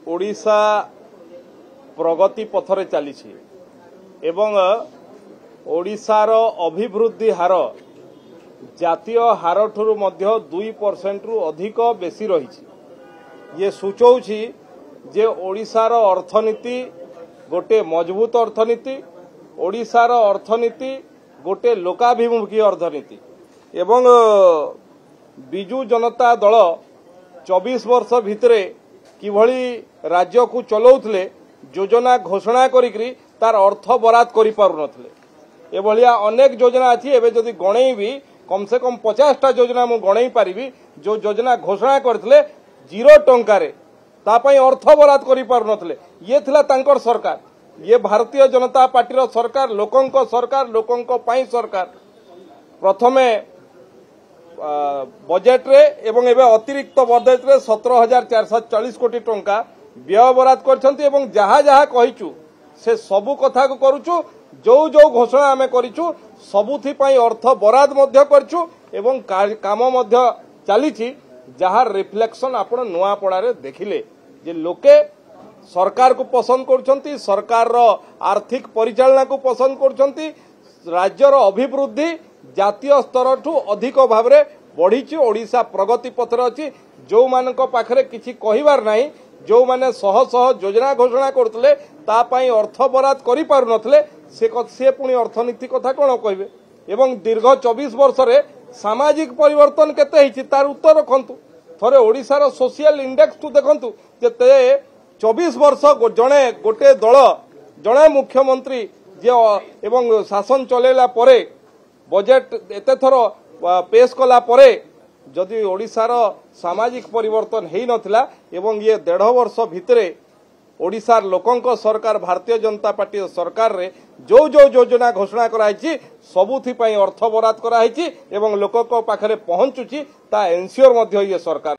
ओडिशा प्रगति पथरे चली एवं ओडिशार अभिवृद्धि हार जातीय हार ठुरु मध्य 2% रु अधिक बेसी रही। ये सूचौछि जे ओडिशार अर्थनीति गोटे मजबूत अर्थनीति, ओडिशार अर्थनीति गोटे लोकाभिमुखी अर्थनीति एवं बिजु जनता दल 24 वर्ष भितरे किभली राज्य को चलाउथले योजना घोषणा करिकरी तार अर्थ बराद करि पारु नथले। एभलिया अनेक योजना अछि। एबे जदि गणेई भी कम से कम 50टा योजना मु गणेई पारिबी जो योजना घोषणा करथिले 0 टंका रे ता पई अर्थ बराद करि पारु नथले। ये थिला तांकर सरकार, ये भारतीय जनता पार्टी सरकार, लोकंको सरकार, लोकंको पई सरकार। प्रथमे बजेट रे एवं एबे अतिरिक्त बजेट रे 17,440 कोटी टंका व्यय बराद करछंती एवं जहा जहा कहिचु से सबु कथा को करूचु। जो जो घोषणा आमे करिचु सबुथि पई अर्थ बराद मध्य करछु एवं काम मध्य चलीछि, जहार रिफ्लेक्शन आपण नुआपड़ा रे देखिले जे लोके सरकार को पसंद करछंती, सरकार रो आर्थिक परिचालना को पसंद करछंती। राज्यर अभिवृद्धि जातीय स्तर ठू अधिक भाव में बढ़ी। ओडिशा प्रगति पथर अच्छी। जो मानक पाखरे किछि कहिबार नाही, जो माने शह शह योजना घोषणा करथले ता पई अर्थ बराद करि पारु नथले, से पुणी अर्थनीति कथा कोन कहबे। एवं दीर्घ 24 वर्ष रे सामाजिक परिवर्तन केते हिछि तार उत्तर रखंतु। थरे ओडिशार सोशल इंडेक्स तु देखंतु जे 24 वर्ष जणे गोटे दल जणे मुख्यमंत्री जे एवं शासन चलेला परे बजेट एते थर पेश कला परे जदि ओडिशार सामाजिक परिवर्तन हेई नथिला एवं ये 1.5 वर्ष भितरे ओडिशार लोकंक सरकार भारतीय जनता पार्टी सरकार रे जो जो योजना घोषणा कराई सबुथि पई अर्थ बराद कराई एवं लोकक पाखरे पहुंचुची ता एनश्योर मध्य ये सरकार।